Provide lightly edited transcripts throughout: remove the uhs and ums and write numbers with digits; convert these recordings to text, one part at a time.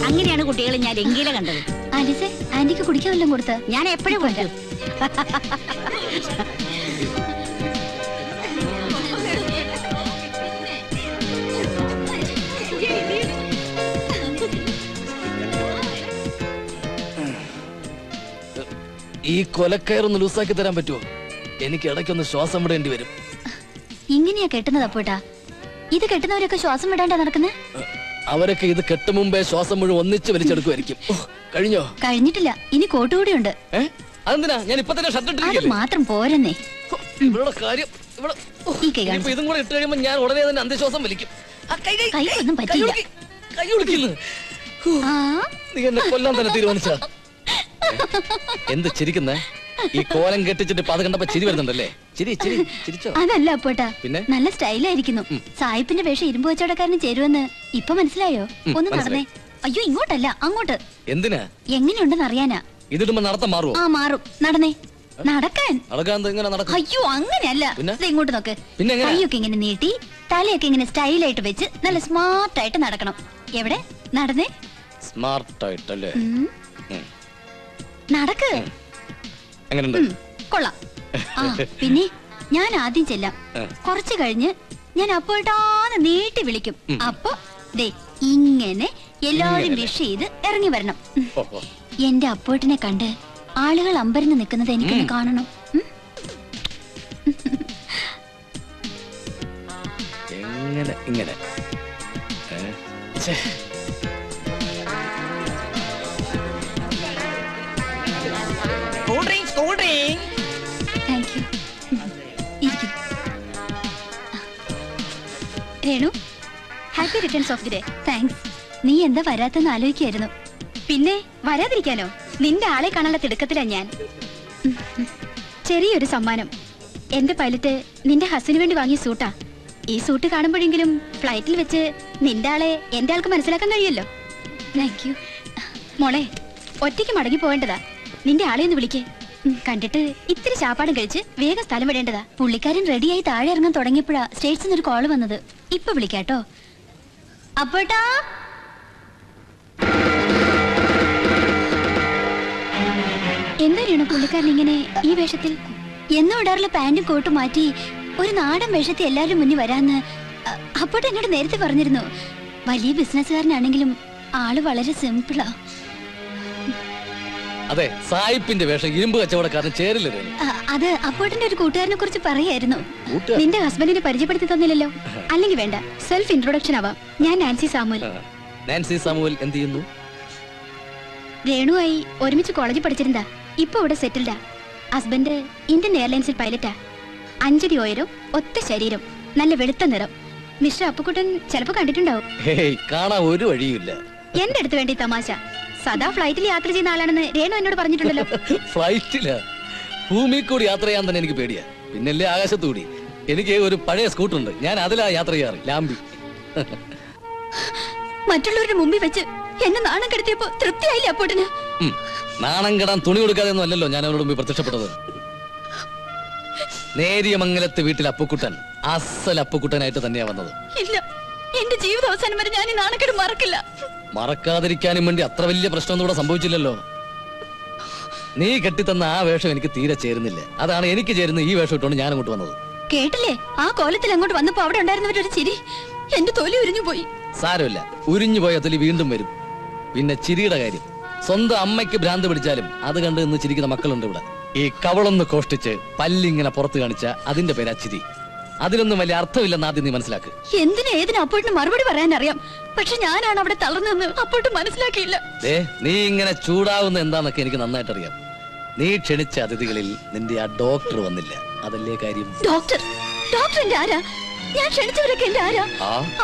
അങ്ങനെയാണ് കുട്ടികളെ ഞാൻ എങ്കിലും കണ്ടത്. ആലിസേ, ആന്റിക്ക് കുടിക്കാൻ വല്ലതും കൊടുത്ത? ഞാൻ എപ്പോഴും കൊണ്ടും. ഈ കൊലക്കയറൊന്ന് ലൂസാക്കി തരാൻ പറ്റുമോ? എനിക്ക് ഇടയ്ക്കൊന്ന് ശ്വാസം വിടേണ്ടി വരും. ഇങ്ങനെയാ കെട്ടുന്നത് അപ്പോട്ടാ? ഇത് കെട്ടുന്നവരൊക്കെ ശ്വാസം വിടാണ്ടാ നടക്കുന്നത്? അവരൊക്കെ ഇത് കെട്ടു മുമ്പേ ശ്വാസം മുഴുവൻ ഒന്നിച്ച് വലിച്ചെടുക്കുമായിരിക്കും. കഴിഞ്ഞോ? കഴിഞ്ഞിട്ടില്ല, ഇനി കോട്ടുകൂടിയുണ്ട്. അതെന്തിനാ? ഞാൻ ഇപ്പൊ തന്നെ ഷർട്ട് അത് മാത്രം പോരെന്നേ. ഇവളുടെ കാര്യം ഇതും കൂടെ ഇട്ട് കഴിയുമ്പോ ഞാൻ ഉടനെ തന്നെ അന്ത്യശ്വാസം വലിക്കും. കൈയൊന്നും പറ്റില്ല. കൈ ഒളിക്കുന്നു. നീ എന്നെ കൊല്ലാൻ തന്നെ തീരുമാനിച്ച? എന്ത് ചിരിക്കുന്നേ? ഈ കോലം കെട്ടിച്ചിട്ട് അത് കണ്ടപ്പോ ചിരി വരുന്നുണ്ടല്ലേ? ചിരിച്ചോ? അതല്ല അപ്പോട്ടാ, പിന്നെ നല്ല സ്റ്റൈലായിരിക്കുന്നു. സായിപ്പിന്റെ വേഷം ഇരുമ്പ് വെച്ചോടക്കാരന് ചേരുവെന്ന് ഇപ്പൊ മനസ്സിലായോ? ഒന്ന് നടന്നേ. അയ്യോ, ഇങ്ങോട്ടല്ല അങ്ങോട്ട്. എന്തിനാ? എങ്ങനെയുണ്ടെന്ന് അറിയാനാ. ഇതിടുമ്പോ നടത്തം മാറുമോ? ആ, മാറും. നടന്നേ. നടക്കാൻ. അയ്യോ, അങ്ങനെയല്ല. ഇങ്ങോട്ട് നോക്ക്. കൈയൊക്കെ ഇങ്ങനെ നീട്ടി തലയൊക്കെ ഇങ്ങനെ സ്റ്റൈലായിട്ട് വെച്ച് നല്ല സ്മാർട്ടായിട്ട് നടക്കണം. എവിടെ? നടന്നേ. സ്മാർട്ടായിട്ടല്ലേ? നടക്ക്. കൊള്ളാം. പിന്നെ ഞാൻ ആദ്യം ചെല്ലാം. കുറച്ചു കഴിഞ്ഞ് ഞാൻ അപ്പോഴാന്ന് നീട്ടി വിളിക്കും. അപ്പൊ ദേ ഇങ്ങനെ എല്ലാവരും വിഷ് ചെയ്ത് ഇറങ്ങി വരണം. എന്റെ അപ്പോട്ടിനെ കണ്ട് ആളുകൾ അമ്പരന്ന് നിൽക്കുന്നത് എനിക്കൊന്ന് കാണണം. ഇങ്ങനെ Renu, happy returns of the day. Thanks. നീ എന്താ വരാത്തെന്ന് ആലോചിക്കായിരുന്നു. പിന്നെ വരാതിരിക്കാനോ? നിന്റെ ആളെ കാണാനുള്ള തിടുക്കത്തിലാ ഞാൻ. ചെറിയൊരു സമ്മാനം. എന്റെ പൈലറ്റ് നിന്റെ ഹസ്സിന് വേണ്ടി വാങ്ങിയ സൂട്ടാ. ഈ സൂട്ട് കാണുമ്പോഴെങ്കിലും ഫ്ലൈറ്റിൽ വെച്ച് നിന്റെ ആളെ എന്റെ ആൾക്ക് മനസ്സിലാക്കാൻ കഴിയുമല്ലോ. Thank you. മോളെ, ഒറ്റയ്ക്ക് മടങ്ങി പോവേണ്ടതാ. നിന്റെ ആളെ ഒന്ന് വിളിക്കേ. കണ്ടിട്ട് ഇത്തിരി ചാപ്പാടും കഴിച്ച് വേഗം സ്ഥലം വിടേണ്ടതാ. പുള്ളിക്കാരൻ റെഡിയായി താഴെ ഇറങ്ങാൻ തുടങ്ങിയപ്പോഴാ സ്റ്റേറ്റ്സിൽ നിന്ന് ഒരു കോള് വന്നത്. ഇപ്പൊ വിളിക്കാട്ടോ. അപ്പോട്ടാ, എന്തായാലും പുള്ളിക്കാരൻ ഇങ്ങനെ ഈ വേഷത്തിൽ എന്നും ഇടാറുള്ള പാന്റും കോട്ടും മാറ്റി ഒരു നാടൻ വേഷത്തിൽ എല്ലാവരും മുന്നിൽ വരാന്ന് അപ്പോട്ട് എന്നോട് നേരത്തെ പറഞ്ഞിരുന്നു. വലിയ ബിസിനസ്സുകാരനാണെങ്കിലും ആള് വളരെ സിമ്പിളാ. അതെ, സായിപ്പിന്റെ വേഷം ഇരുമ്പ് കച്ചവടക്കാരൻ ചേരില്ല. അത് അപ്പോട്ടിന്റെ ഒരു കൂട്ടുകാരനെ കുറിച്ച് പറയായിരുന്നു. നിന്റെ ഹസ്ബൻഡിനെ പരിചയപ്പെടുത്തി തന്നില്ലല്ലോ. അല്ലെങ്കിൽ വേണ്ട, സെൽഫ് ഇൻട്രൊഡക്ഷൻ ആവാം. ഞാൻ നാൻസി സാമുവൽ. നാൻസി സാമുവൽ എന്ത് ചെയ്യുന്നു? രേണുവായി ഒരുമിച്ച് കോളേജിൽ പഠിച്ചിരുന്നാ. ഇപ്പൊ ഇവിടെ സെറ്റിൽഡാ. Husband Indian എയർലൈൻസിൽ പൈലറ്റാ. 5 അടി ഉയരം, ഒത്ത ശരീരം, നല്ല വെളുത്ത നിറം. മിസ്റ്റർ അപ്പുക്കുട്ടൻ ചിലപ്പോ കണ്ടിട്ടുണ്ടാവും. കാണാൻ ഒരു വഴിയില്ല. എന്റെ അടുത്ത് വേണ്ടി തമാശ. സദാ ഫ്ലൈറ്റിൽ യാത്ര ചെയ്യുന്ന ആളാണെന്ന് രേണു എന്നോട് പറഞ്ഞിട്ടുണ്ടല്ലോ. ഫ്ലൈറ്റില്ല, ഭൂമി കൂടി യാത്ര ചെയ്യാൻ തന്നെ എനിക്ക് പേടിയാ. പിന്നല്ലേ ആകാശത്തൂടി. എനിക്ക് ഒരു പഴയ സ്കൂട്ടുണ്ട്, ഞാൻ അതിലാ യാത്ര ചെയ്യാറ്. ലാംബി. മറ്റുള്ളവരുടെ മുമ്പിൽ വെച്ച് എന്നെ നാണം കെടുത്തിയപ്പോ തൃപ്തിയായില്ലേ അപ്പോട്ടിന്? നാണം കെടാൻ തുണി കൊടുക്കാതെ ഒന്നും അല്ലല്ലോ ഞാൻ അവരോട് മുമ്പിൽ പ്രത്യക്ഷപ്പെട്ടത്. നേരിയമംഗലത്ത് വീട്ടിൽ അപ്പുക്കുട്ടൻ അസൽ അപ്പുക്കുട്ടനായിട്ട് തന്നെയാ വന്നത്. ഇല്ല, എന്റെ ജീവിത അവസാനം വരെ ഞാൻ ഈ നാണക്കേട് മറക്കില്ല. മറക്കാതിരിക്കാനും വേണ്ടി അത്ര വലിയ പ്രശ്നമൊന്നും ഇവിടെ സംഭവിച്ചില്ലല്ലോ. നീ കെട്ടിത്തന്ന ആ വേഷം എനിക്ക് തീരെ ചേരുന്നില്ല. അതാണ് എനിക്ക് ചേരുന്ന ഈ വേഷം ഇട്ടുകൊണ്ട് ഞാൻ അങ്ങോട്ട് വന്നത്. കേട്ടില്ലേ ആ കോലത്തിൽ അങ്ങോട്ട് വന്നപ്പോ അവിടെ ഉണ്ടായിരുന്നവരൊരു ചിരി. എന്റെ തൊലി ഉരിഞ്ഞു പോയി. സാരമില്ല, ഉരിഞ്ഞു പോയ തൊലി വീണ്ടും വരും. പിന്നെ ചിരിയുടെ കാര്യം, സ്വന്തം അമ്മയ്ക്ക് ഭ്രാന്ത് പിടിച്ചാലും അത് കണ്ട് ഇന്ന് ചിരിക്കുന്ന മക്കളുണ്ട് ഇവിടെ. ഈ കവളൊന്ന് കോഷ്ടിച്ച് പല്ലിങ്ങനെ പുറത്ത് കാണിച്ച അതിന്റെ പേരാ ചിരി. അതിലൊന്നും വലിയ അർത്ഥമില്ലെന്ന് ആദ്യം നീ മനസ്സിലാക്ക്. എന്തിനും ഏതിനും അപ്പോട്ടിന് മറുപടി പറയാൻ അറിയാം. പക്ഷെ ഞാനാണ് അവിടെ തളർന്നെന്ന് അപ്പോട്ട് മനസ്സിലാക്കിയില്ല. നീ ഇങ്ങനെ ചൂടാവുന്ന എന്താന്നൊക്കെ എനിക്ക് നന്നായിട്ട് അറിയാം. നീ ക്ഷണിച്ച അതിഥികളിൽ നിന്റെ ആ ഡോക്ടർ വന്നില്ല, അതല്ലേ കാര്യം? ഡോക്ടർ എന്റെ ആരാ? ഞാൻ ക്ഷണിച്ചവരൊക്കെ എന്റെ ആരാ?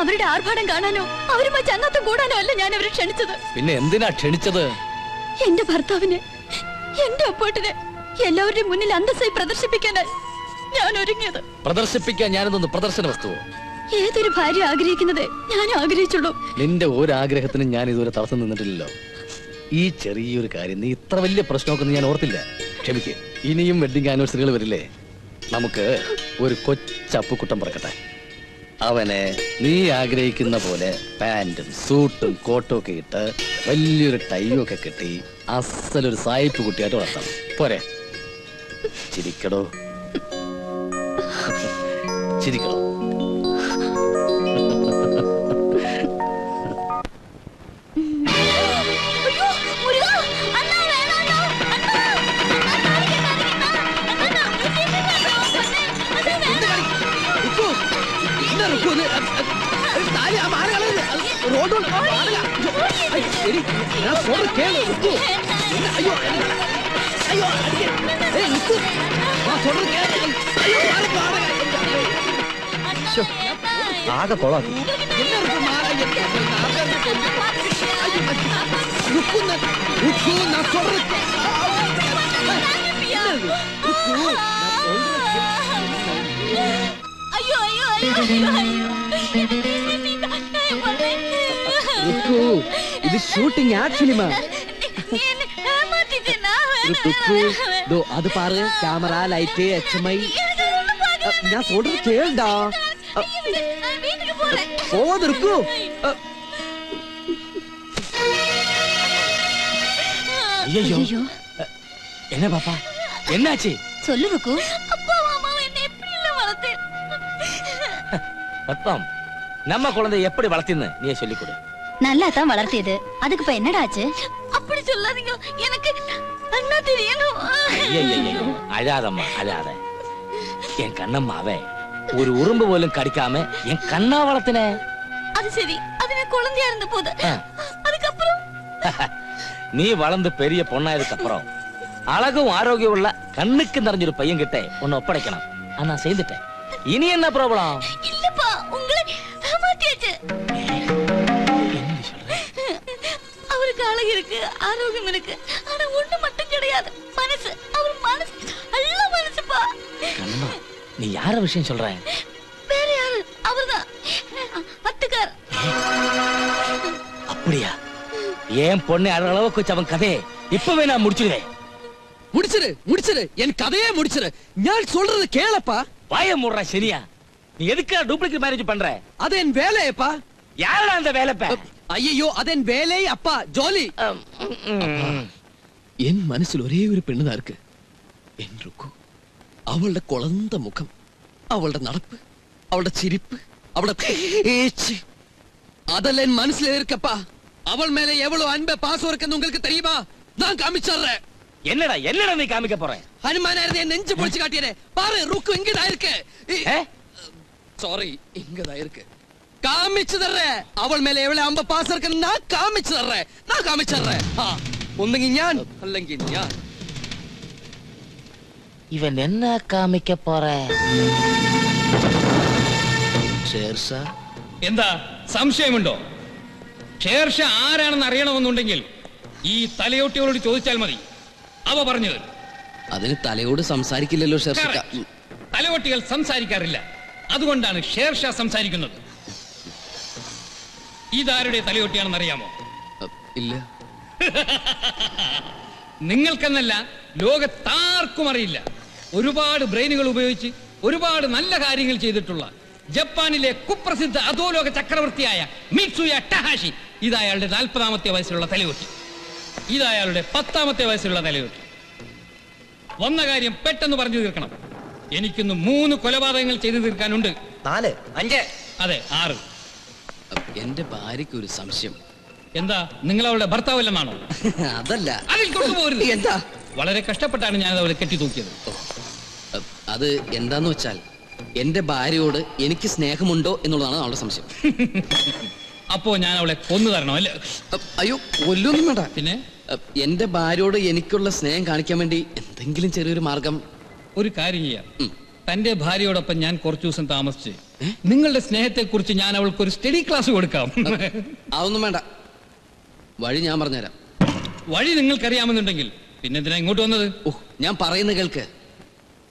അവരുടെ ആർഭാടം കാണാനോ അവരുമായി ചങ്ങാത്തം കൂടാനോ അല്ല ഞാൻ അവരെ ക്ഷണിച്ചത്. പിന്നെ എന്തിനാ ക്ഷണിച്ചത്? എന്റെ ഭർത്താവിനെ, എന്റെ അപ്പോട്ടിനെ എല്ലാവരുടെയും മുന്നിൽ അന്തസ്സായി പ്രദർശിപ്പിക്കാനായി ഞാൻ ഒരുങ്ങിയത്. പ്രദർശിപ്പിക്കാൻ ഞാനൊന്ന് പ്രദർശന വസ്തുവോ? ഏതൊരു ഭാര്യ ആഗ്രഹിക്കുന്നത് ഞാൻ ആഗ്രഹിച്ചുള്ളൂ. നിന്റെ ഒരു ആഗ്രഹത്തിനും ഞാൻ ഇതുവരെ തടസ്സം നിന്നിട്ടില്ലല്ലോ. ഈ ചെറിയൊരു കാര്യം നീ ഇത്ര വലിയ പ്രശ്നമൊക്കെ ഞാൻ ഓർത്തില്ല. ക്ഷമിക്ക്. ഇനിയും വെഡിങ് ആനിവേഴ്സറികൾ വരില്ലേ? നമുക്ക് ഒരു കൊച്ചപ്പുക്കുട്ടം പറക്കട്ടെ. അവനെ നീ ആഗ്രഹിക്കുന്ന പോലെ പാന്റും സൂട്ടും കോട്ടും ഒക്കെ ഇട്ട് വലിയൊരു ടൈയും ഒക്കെ കെട്ടി അസലൊരു സായിപ്പ് കുട്ടിയായിട്ട് വളർത്തണം. പോരെ? ചിരിക്കടോ, ചിരിക്കടോ. ആകെ കൊളാക്കി. ഇത് ഷൂട്ടിംഗ് ആക്ച്വലി அது பாரு கேமரா லைட்டு HMI நான் சொல்றது கேளுடா போது இருக்கு ஐயோ என்ன பாப்பா என்னாச்சு சொல்லு ருக்கு. அப்பா அம்மா என்ன எப்படி இல்ல வளர்த்தேன். பத்மம் நம்ம குழந்தை எப்படி வளர்த்தின்னு நீ சொல்லி கொடு. நல்லா தான் வளர்த்தியது. அதுக்கு இப்ப என்னடா ஆச்சு? அப்படி சொல்லாதீங்க, எனக்கு அண்ணா தெரியணும். ஐயோ அழாதம்மா அழாத. என் கண்ணம்மாவே ஒரு உறும்பு போலும் கடிக்காம என் கண்ணா வளர்த்தின. அது சரி, அது நான் குழந்தையா இருந்த போது. அதுக்கப்புறம் நீ வளர்ந்து பெரிய பொண்ணாயதுக்கு அப்புறம் அழகும் ஆரோக்கியம் உள்ள கண்ணுக்கு நிறைஞ்சொரு பையன் கிட்ட உன்னை ஒப்படைக்கணும். நான் செய்துட்டேன். இனி என்ன ப்ராப்ளம்? இல்லப்பா, உங்களை ஏமாத்தியாச்சு. அவருக்கு அழகு இருக்கு, ஆரோக்கியம் இருக்கு, ஆனா ஒண்ணு மட்டும் கிடையாது, மனசு. அவர் மனசு நல்ல மனசுப்பா. கண்ணம்மா, நீ யார விஷயம் சொல்ற? வேற யாரு? அவர்தான் பத்துக்கார். அப்படியா? ஏன் பொண்ணு அளவுக்கு வச்சு அவன் கதையை இப்பவே நான் முடிச்சிருவேன். முடிச்சிரு என் கதையே முடிச்சிரு. நான் சொல்றது கேளப்பா. வாய மூடுற சரியா? நீ எதுக்கு டூப்ளிகேட் மேரேஜ் பண்ற? அது என் வேலையப்பா. யாரடா அந்த வேலைப்ப? ஐயோ, அது என் வேலை அப்பா, ஜோலி. என் മനസ്സിൽ ഒരേ ഒരു പെണ്ണുതാ இருக்கு. എൻ റുക്കു. അവളുടെ കൊളന്ത മുഖം, അവളുടെ നടപ്പ്, അവളുടെ ചിരിപ്പ്, അവളുടെ പേച്ച്, அதெல்லாம் என் മനസ്സിൽ இருக்கப்பா. அவள் மேல எவ்வளவு அன்பு பாசம் இருக்குன்னு உங்களுக்கு தெரியுமா? நான் காமிச்சறேன். என்னடா நீ காமிக்க போற? ஹனுமானாரே என் நெஞ்சு பொளிச்சு காட்டியறே. பாரு, ருக்கு இங்க தான் இருக்கு. சாரி, இங்க தான் இருக்கு. காமிச்சு தர்றேன். அவள் மேல எவ்வளவு அன்பு பாசம் இருக்குன்னு நான் காமிச்சு தர்றேன். நான் காமிச்சறேன். ഒന്നെങ്കിൽ ഞാൻ അല്ലെങ്കിൽ ഞാൻ. ഇവൻ എന്നാ കാമിക്ക പോற? ഷേർഷാ. എന്താ സംശയമുണ്ടോ? ഷേർഷാ ആരാണെന്ന് അറിയണമെന്നുണ്ടെങ്കിൽ ഈ തലയോട്ടികളോട് ചോദിച്ചാൽ മതി, അവ പറഞ്ഞു തരും. അതിന് തലയോട് സംസാരിക്കില്ലല്ലോ ഷേർഷാ. തലയോട്ടികൾ സംസാരിക്കാറില്ല, അതുകൊണ്ടാണ് ഷേർഷാ സംസാരിക്കുന്നത്. ഇതാരുടെ തലയോട്ടിയാണെന്ന് അറിയാമോ? ഇല്ല. നിങ്ങൾക്കെന്നല്ല, ലോകത്താർക്കും അറിയില്ല. ഒരുപാട് ബ്രെയിനുകൾ ഉപയോഗിച്ച് ഒരുപാട് നല്ല കാര്യങ്ങൾ ചെയ്തിട്ടുള്ള ജപ്പാനിലെ കുപ്രസിദ്ധ അധോലോക ചക്രവർത്തിയായ മിത്സുയ ടഹാഷി. ഇതയാളുടെ 40ാമത്തെ വയസ്സിലുള്ള തലയോട്ടി. ഇതയാളുടെ 10ാമത്തെ വയസ്സിലുള്ള തലയോട്ടി. വന്ന കാര്യം പെട്ടെന്ന് പറഞ്ഞു തീർക്കണം. എനിക്കിന്ന് 3 കൊലപാതകങ്ങൾ ചെയ്തു തീർക്കാനുണ്ട്. 4 5 അതെ 6. എന്റെ ഭാര്യയ്ക്ക് ഒരു സംശയം. എന്താ, നിങ്ങൾ അവളുടെ ഭർത്താവല്ലെന്നാണോ? അതല്ല. അതിൽ കൊണ്ടുപോകരുത്. എന്താ? വളരെ കഷ്ടപ്പെട്ടാണ് ഞാൻ അവളെ കെട്ടി തൂക്കിയത്. അത് എന്താന്ന് വെച്ചാൽ, എന്റെ ഭാര്യയോട് എനിക്ക് സ്നേഹമുണ്ടോ എന്നുള്ളതാണ് അവളുടെ സംശയം. അപ്പോ ഞാൻ അവളെ കൊന്നു തരണം അല്ലേ? അയ്യോ, കൊല്ലൊന്നും വേണ്ട. പിന്നെ എന്റെ ഭാര്യയോട് എനിക്കുള്ള സ്നേഹം കാണിക്കാൻ വേണ്ടി എന്തെങ്കിലും ചെറിയൊരു മാർഗം. ഒരു കാര്യം ചെയ്യാം. തന്റെ ഭാര്യയോടൊപ്പം ഞാൻ കുറച്ചു ദിവസം താമസിച്ച് നിങ്ങളുടെ സ്നേഹത്തെ കുറിച്ച് ഞാൻ അവൾക്ക് ഒരു സ്റ്റഡി ക്ലാസ് കൊടുക്കാം. അതൊന്നും വേണ്ട, വഴി ഞാൻ പറഞ്ഞുതരാം. വഴി നിങ്ങൾക്കറിയാമെന്നുണ്ടെങ്കിൽ പിന്നെ എന്തിനാ ഇങ്ങോട്ട് വന്നത്? ഞാൻ പറയുന്ന കേൾക്ക്.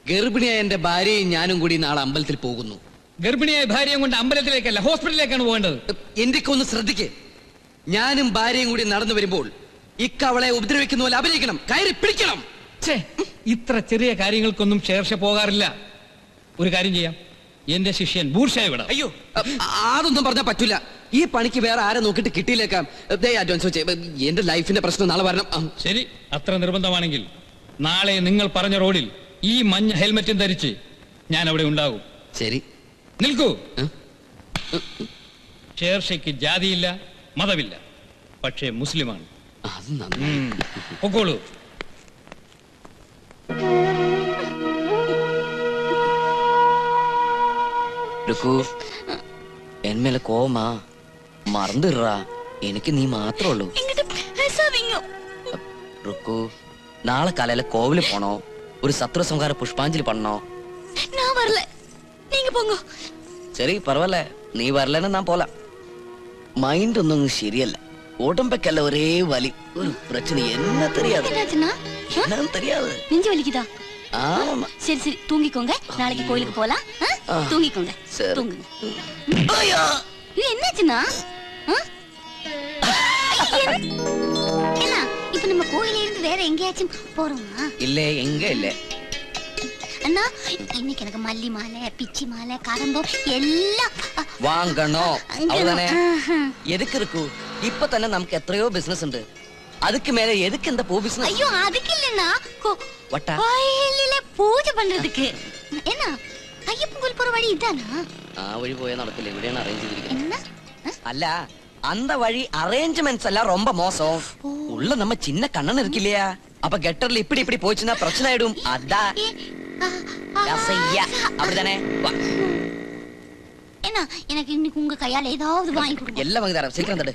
ഗർഭിണിയായ എന്റെ ഭാര്യയും ഞാനും കൂടി നാളെ അമ്പലത്തിൽ പോകുന്നു. ഗർഭിണിയായ ഭാര്യയും കൊണ്ട് അമ്പലത്തിലേക്കല്ല, ഹോസ്പിറ്റലിലേക്കാണ് പോകേണ്ടത്. എന്റെയൊക്കെ ഒന്ന് ശ്രദ്ധിക്ക്. ഞാനും ഭാര്യയും കൂടി നടന്നു വരുമ്പോൾ ഇക്കവളെ ഉപദ്രവിക്കുന്ന പോലെ അഭിനയിക്കണം, കയറി പിടിക്കണം. ഇത്ര ചെറിയ കാര്യങ്ങൾക്കൊന്നും ഷേർഷ പോകാറില്ല. ഒരു കാര്യം ചെയ്യാം, എന്റെ ശിഷ്യൻ ബൂർഷായി വിടാം. അയ്യോ അതൊന്നും പറഞ്ഞാൽ പറ്റൂല. ഈ പണിക്ക് വേറെ ആരെ നോക്കിയിട്ട് കിട്ടിയില്ലേക്കാം. അഡ്വാൻസ് വെച്ചേ. എന്റെ ലൈഫിന്റെ പ്രശ്നം നാളെ വരണം. ശരി, അത്ര നിർബന്ധമാണെങ്കിൽ നാളെ നിങ്ങൾ പറഞ്ഞ റോഡിൽ ഈ മഞ്ഞ ഹെൽമെറ്റും ധരിച്ച് ഞാൻ അവിടെ ഉണ്ടാകും. ശരി, നിൽക്കൂ. ഷേർഷയ്ക്ക് ജാതിയില്ല, മതമില്ല, പക്ഷേ മുസ്ലിമാണ്. അത് നന്നായി. പൊക്കോളൂ. എന്മേലെ കോമാ മറந்துடுறா. എനിക്ക് നീ മാത്രമേ ഉള്ളൂ. ருக்கு, നാളെ കാലയിல കോവില് പോണോ? ഒരു സത്രസംഹാര പുഷ്പാഞ്ജലി പണോ? ശരി, പരവായില്ല. നീ വരലன்னு நான் போலாம். மைண்ட் ஒன்னும் ശരിയല്ല. உடம்புக்கெல்லாம் ஒரே வலி. ஒரு பிரச்சனை என்ன தெரியாது. என்னன்னு தெரியாது. நெஞ்சு வலிக்குதா? ஆமா. சரி சரி, தூங்கிக்கோங்க. நாளைக்கு கோயிலுக்கு போலாம். தூங்கிக்கோங்க. தூங்குங்க. ஐயோ, என்னாச்சுன்னா? என்ன இப்ப நம்ம கோயில இருந்து வேற எங்கேயாச்சும் போறோமா? இல்ல, எங்க இல்ல. அண்ணா, இன்னைக்கு எனக்கு மல்லி மாலை, பிச்சி மாலை, கரம்பம் எல்லாம் வாங்கணும். அவ்வளவுதானே. எதுக்கு இருக்கு? இப்ப തന്നെ നമുക്ക് എത്രയോ ബിസിനസ് ഉണ്ട്. அதுக்கு மேல எதுக்கு இந்த பூ பிசினஸ்? ஐயோ, அதுக்கு இல்லன்னா வட்டா கோயிலில பூஜை பண்றதுக்கு. என்ன ஐயப்பன் கோயில் போற வழி இதானா? ആ വഴി പോയാൽ നടക്കില്ല. ഇവിടെയാണ് അറേഞ്ച് ചെയ്തിരിക്കുന്നത്. என்ன അല്ല, அந்த வழி அரேஞ்ச்மெண்ட்ஸ் எல்லாம் ரொம்ப மோசம். உள்ள நம்ம சின்ன கண்ணன் இருக்கு இல்லையா? அப்ப கெட்டர்ல இப்படி இப்படி போச்சுன்னா பிரச்சனை ஆயிடும். அதான் அப்படிதானே. என்ன எனக்கு இன்னைக்கு உங்க கையால ஏதாவது வாங்கி கொடுங்க. எல்லாம் வாங்கி தரேன். சீக்கிரம் தடு.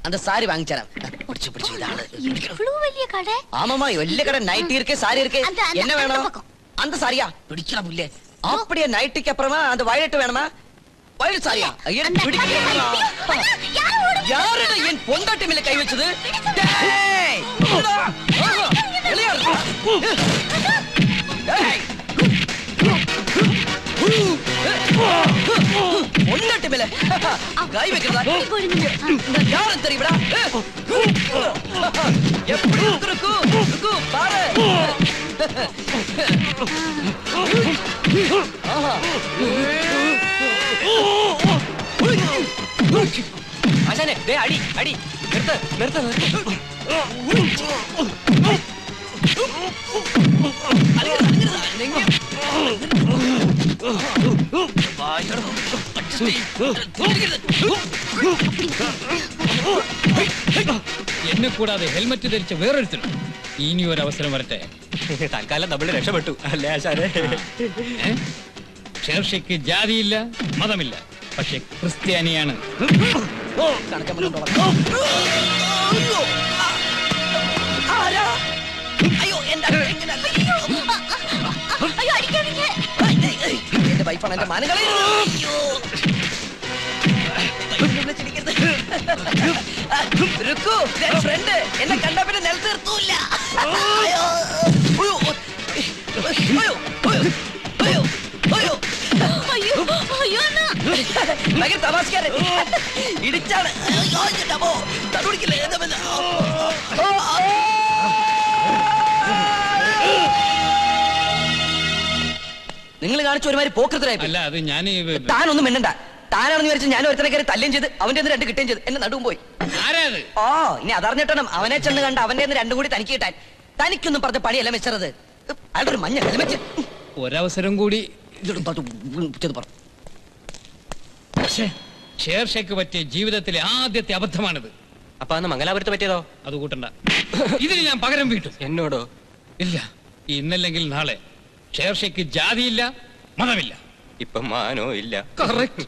அந்த சாரி வாங்கி தரேன். பிடிச்சு பிடிச்சு இதாளு. இவ்வளவு பெரிய கடை? ஆமாமா, വലിയ கடை. நைட்டி இருக்கு, சாரி இருக்கு. என்ன வேணும்? அந்த சாரியா பிடிக்கலாம் இல்ல? அப்படியே நைட்டிக்கு அப்புறமா அந்த வயலட் வேணுமா? வயலட் சாரியா? யாருடா என் பொண்டாட்டி மேல கை வச்சது? பொண்டாட்டி மேல கை வைக்கிறதா? யாரும் தெரியுமா? எப்படி இருக்கு பாரு. அண்ணே, டேய் அடி அடி. நிறுத்து நிறுத்து நிறுத்து. എന്നെ കൂടാതെ ഹെൽമെറ്റ് ധരിച്ച വേറൊരുത്തരും ഇനി ഒരു അവസരം വരട്ടെ. തൽക്കാലം നമ്മൾ രക്ഷപ്പെട്ടു അല്ലേ ആശാനെ? ഷേർഷയ്ക്ക് ജാതിയില്ല, മതമില്ല, പക്ഷെ ക്രിസ്ത്യാനിയാണ്. എന്റെ വൈഫാണ് എന്റെ മാനങ്ങളെ. ഫ്രണ്ട് എന്നെ കണ്ട പിന്നെ നിലത്ത് നിർത്തൂല്ല. ഭയങ്കര തമാശക്കാരൻ. ഇടിച്ചാണ്. നിങ്ങൾ കാണിച്ച ഒരുമാതിരി പോക്കൃതരായി. അല്ല, അത് ഞാൻ താനൊന്നും മിണ്ടണ്ട. താനാണെന്ന് വിചാരിച്ച് ഞാൻ ഒരുത്തനെ കയറി തല്ലുകയും ചെയ്ത് അവന്റെ രണ്ട് കിട്ടുകയും ചെയ്ത് എന്നെ നടുവും പോയി. ആരാത്? ഓ, ഇനി അതറിഞ്ഞിട്ടണം അവനെ ചെന്ന് കണ്ട് അവന്റെ രണ്ടും കൂടി തനിക്ക് കിട്ടാൻ. തനിക്കൊന്നും പറഞ്ഞ പണിയല്ല വെച്ചത്. അയാളുടെ ഒരു മഞ്ഞ ഹെൽമെറ്റ്. ഒരവസരം കൂടി. ഷേർഷയ്ക്ക് പറ്റിയ ജീവിതത്തിലെ ആദ്യത്തെ അബദ്ധമാണിത്. അപ്പൊ അന്ന് മംഗലാപുരത്ത് പറ്റിയതോ? അത് കൂട്ടണ്ട. ഇതിന് ഞാൻ പകരം വീട്ടും. എന്നോടോ? ഇല്ല, ഇന്നല്ലെങ്കിൽ നാളെ ഷേർഷയ്ക്ക് ജാതിയില്ല, മതമില്ല. ഇപ്പൊ മാനോ ഇല്ല. കറക്റ്റ്.